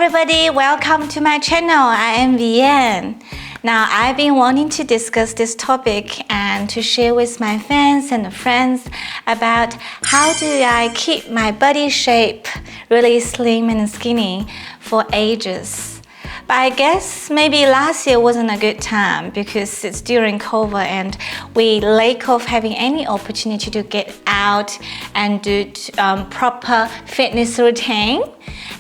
everybody, welcome to my channel. I am Vian. Now, I've been wanting to discuss this topic and to share with my fans and friends about how do I keep my body shape really slim and skinny for ages. But I guess maybe last year wasn't a good time because it's during COVID and we lack of having any opportunity to get out and do proper fitness routine.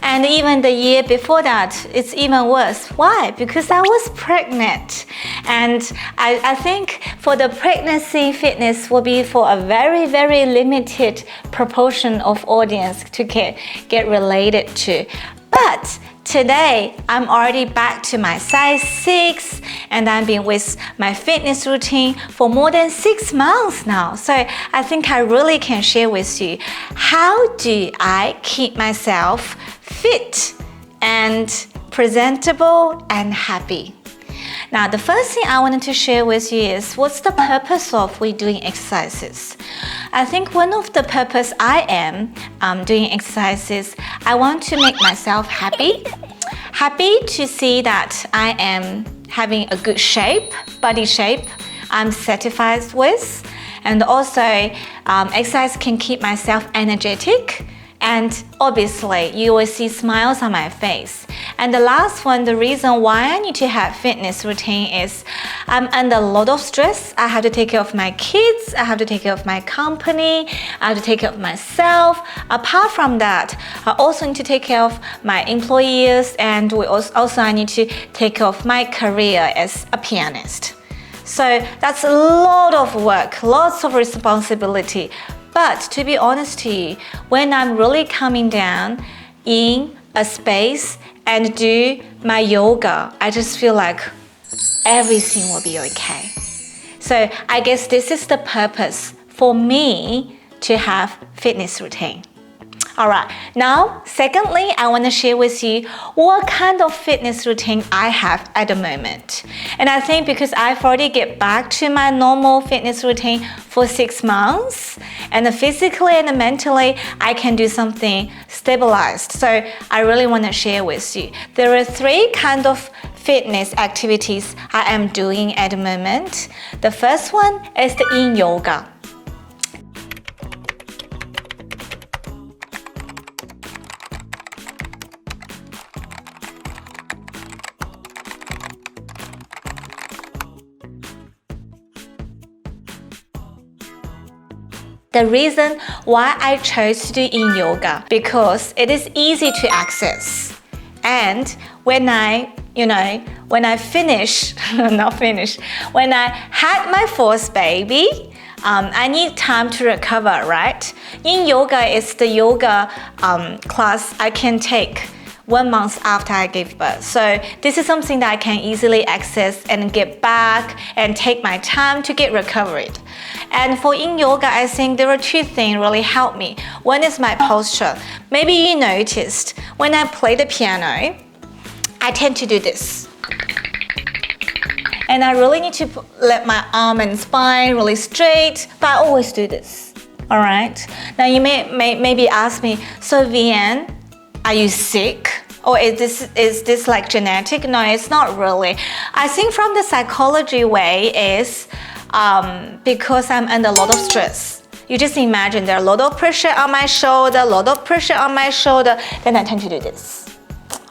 And even the year before that, it's even worse. Why? Because I was pregnant. And I think for the pregnancy fitness will be for a very, very limited proportion of audience to get related to. But today, I'm already back to my size 6 and I've been with my fitness routine for more than 6 months now. So I think I really can share with you how do I keep myself fit and presentable and happy. Now, the first thing I wanted to share with you is what's the purpose of we doing exercises. I think one of the purpose I am doing exercises, I want to make myself happy to see that I am having a good shape, body shape I'm satisfied with, and also exercise can keep myself energetic. And obviously, you will see smiles on my face. And the last one, the reason why I need to have fitness routine is I'm under a lot of stress. I have to take care of my kids. I have to take care of my company. I have to take care of myself. Apart from that, I also need to take care of my employees. And I need to take care of my career as a pianist. So that's a lot of work, lots of responsibility. But to be honest to you, when I'm really coming down in a space and do my yoga, I just feel like everything will be okay. So I guess this is the purpose for me to have fitness routine. All right, now, secondly, I want to share with you what kind of fitness routine I have at the moment. And I think because I've already get back to my normal fitness routine for 6 months, and physically and mentally, I can do something stabilized. So I really want to share with you. There are 3 kind of fitness activities I am doing at the moment. The first one is the yin yoga. The reason why I chose to do yin yoga because it is easy to access. And when I when I had my 4th baby, I need time to recover, right? Yin yoga is the yoga class I can take 1 month after I gave birth. So this is something that I can easily access and get back and take my time to get recovered. And for yin yoga, I think there are 2 things really help me. One is my posture. Maybe you noticed when I play the piano, I tend to do this. And I really need to let my arm and spine really straight, but I always do this. All right? Now you may maybe ask me, so Vian, are you sick? Or is this like genetic? No, it's not really. I think from the psychology way is because I'm under a lot of stress. You just imagine there are a lot of pressure on my shoulder, then I tend to do this.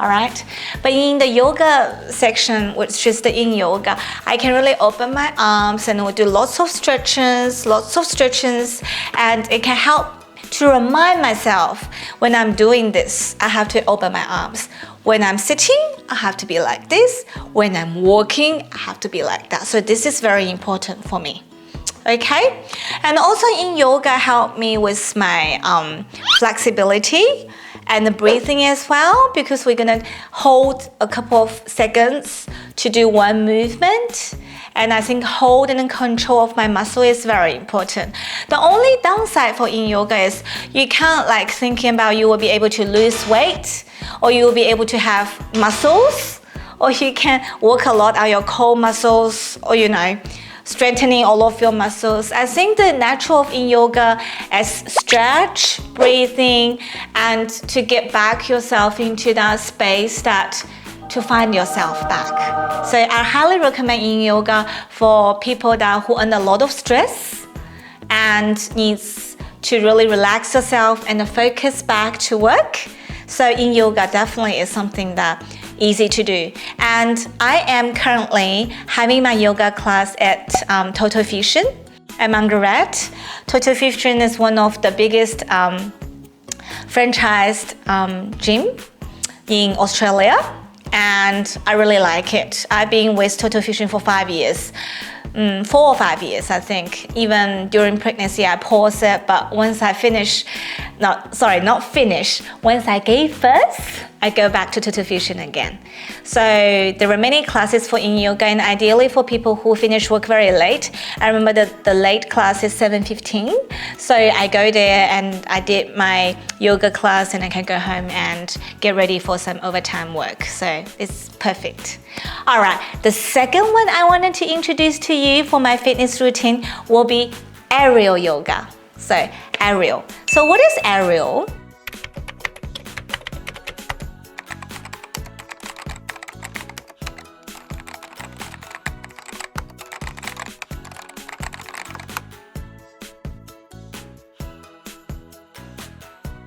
All right? But in the yoga section, which is the yin yoga, I can really open my arms and we'll do lots of stretches, and it can help to remind myself when I'm doing this, I have to open my arms. When I'm sitting, I have to be like this. When I'm walking, I have to be like that. So this is very important for me. Okay? And also in yoga help me with my flexibility and the breathing as well, because we're gonna hold a couple of seconds to do one movement. And I think hold and control of my muscle is very important. The only downside for yin yoga is you can't like thinking about you will be able to lose weight or you will be able to have muscles or you can work a lot on your core muscles or strengthening all of your muscles. I think the natural in yoga is stretch, breathing, and to get back yourself into that space that to find yourself back. So I highly recommend in yoga for people that who under a lot of stress and needs to really relax yourself and focus back to work. So in yoga definitely is something that easy to do. And I am currently having my yoga class at Total Fusion at Margaret. Total Fusion is one of the biggest franchised gym in Australia, and I really like it. I've been with Total Fusion for 5 years. 4 or 5 years, I think. Even during pregnancy, I paused it, but once I finish, once I gave birth, I go back to Total Fusion again. So there were many classes for in yoga, and ideally for people who finish work very late. I remember the late class is 7:15, so I go there and I did my yoga class, and I can go home and get ready for some overtime work. So it's perfect. All right, the second one I wanted to introduce to you for my fitness routine will be aerial yoga. So aerial. So what is aerial?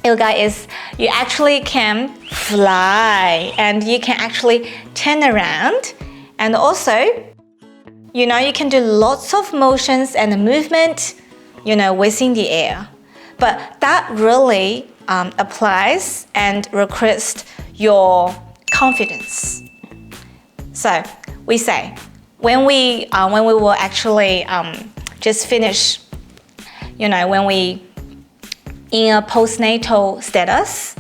Yoga is you actually can fly and you can actually turn around, and also you can do lots of motions and movement within the air, but that really applies and recruits your confidence. So we say when we will actually just finish, when we in a postnatal status,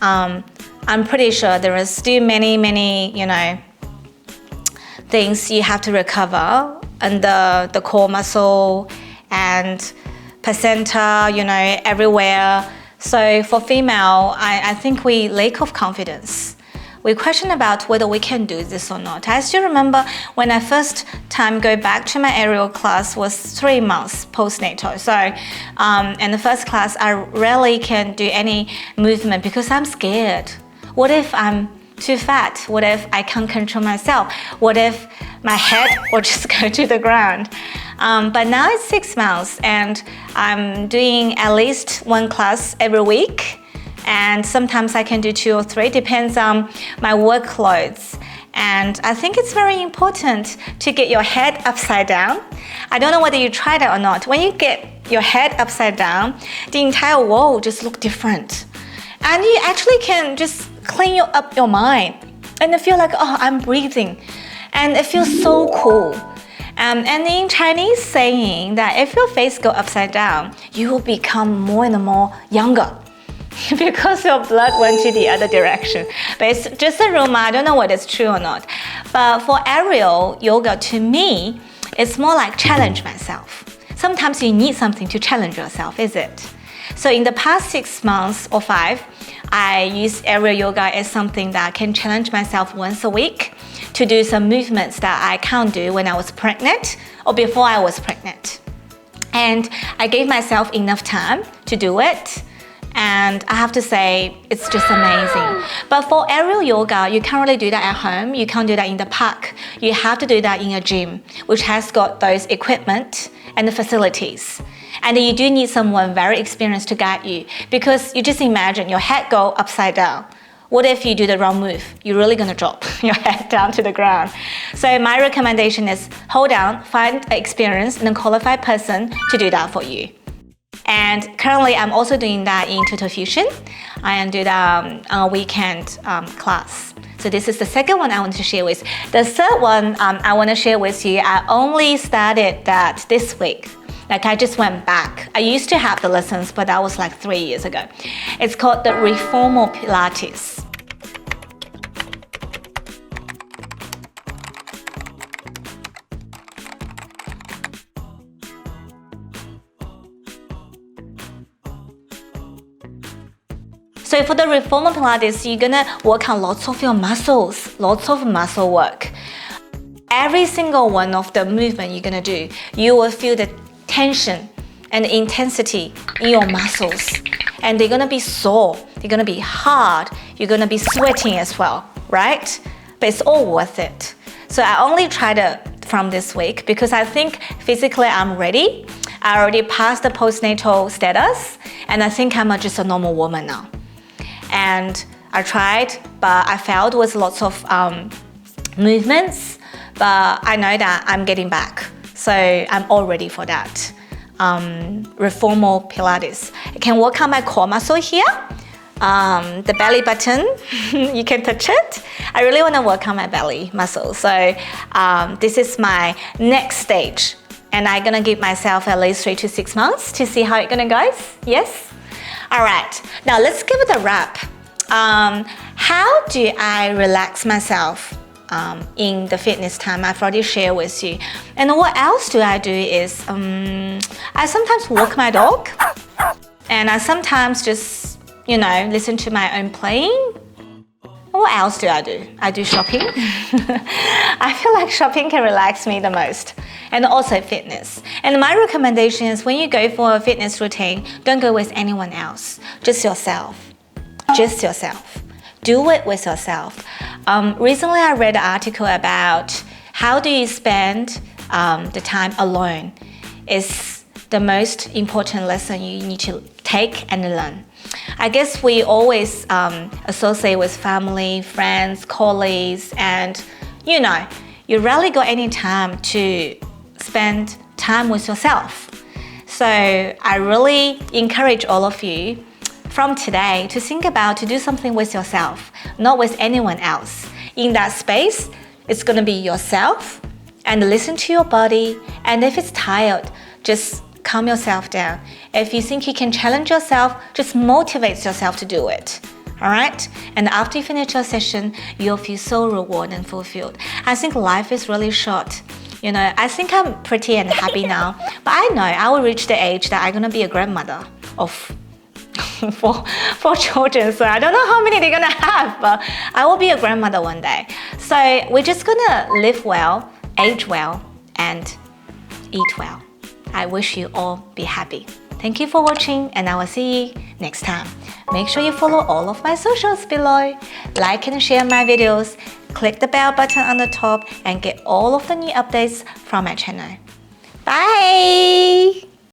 I'm pretty sure there are still many things you have to recover under the core muscle and placenta, everywhere. So for female, I think we lack of confidence. We question about whether we can do this or not. I still remember when I first time go back to my aerial class was 3 months postnatal. So in the first class, I rarely can do any movement because I'm scared. What if I'm too fat? What if I can't control myself? What if my head will just go to the ground? But now it's 6 months and I'm doing at least 1 class every week. And sometimes I can do 2 or 3, depends on my workloads. And I think it's very important to get your head upside down. I don't know whether you tried it or not. When you get your head upside down, the entire world just looks different. And you actually can just clean up your mind and feel like, oh, I'm breathing. And it feels so cool. And in Chinese saying that if your face go upside down, you will become more and more younger. Because your blood went to the other direction. But it's just a rumor, I don't know whether it's true or not. But for aerial yoga, to me, it's more like challenge myself. Sometimes you need something to challenge yourself, is it? So in the past 6 months or 5, I use aerial yoga as something that I can challenge myself once a week to do some movements that I can't do when I was pregnant or before I was pregnant. And I gave myself enough time to do it. And I have to say, it's just amazing. But for aerial yoga, you can't really do that at home. You can't do that in the park. You have to do that in a gym, which has got those equipment and the facilities. And you do need someone very experienced to guide you, because you just imagine your head go upside down. What if you do the wrong move? You're really gonna drop your head down to the ground. So my recommendation is hold on, find an experienced and qualified person to do that for you. And currently, I'm also doing that in Total Fusion. I am doing a weekend class. So this is the second one I want to share with. The third one I want to share with you, I only started that this week. Like I just went back. I used to have the lessons, but that was like 3 years ago. It's called the Reformer Pilates. So for the Reformer Pilates, you're gonna work on lots of your muscles, lots of muscle work. every single one of the movement you're gonna do, you will feel the tension and intensity in your muscles. And they're gonna be sore, they're gonna be hard, you're gonna be sweating as well, right? But it's all worth it. So I only tried it from this week because I think physically I'm ready. I already passed the postnatal status, and I think I'm just a normal woman now. And I tried, but I failed with lots of movements, but I know that I'm getting back. So I'm all ready for that. Reformer Pilates. I can work on my core muscle here, the belly button, you can touch it. I really want to work on my belly muscle. So this is my next stage. And I'm gonna give myself at least 3 to 6 months to see how it's gonna go. Yes? All right, now let's give it a wrap. How do I relax myself in the fitness time? I've already shared with you. And what else do I do is, I sometimes walk my dog, and I sometimes just, listen to my own playing. What else do? I do shopping. I feel like shopping can relax me the most. And also fitness. And my recommendation is when you go for a fitness routine, don't go with anyone else. Just yourself. Just yourself. Do it with yourself. Recently I read an article about how do you spend the time alone. It's the most important lesson you need to take and learn. I guess we always associate with family, friends, colleagues, and you rarely got any time to spend time with yourself. So I really encourage all of you from today to think about to do something with yourself, not with anyone else. In that space, it's gonna be yourself, and listen to your body, and if it's tired, just calm yourself down. If you think you can challenge yourself, just motivate yourself to do it. All right? And after you finish your session, you'll feel so rewarded and fulfilled. I think life is really short. I think I'm pretty and happy now, but I know I will reach the age that I'm gonna be a grandmother of four children. So I don't know how many they're gonna have, but I will be a grandmother one day. So we're just gonna live well, age well, and eat well. I wish you all be happy. Thank you for watching, and I will see you next time. Make sure you follow all of my socials below. Like and share my videos. Click the bell button on the top and get all of the new updates from my channel. Bye!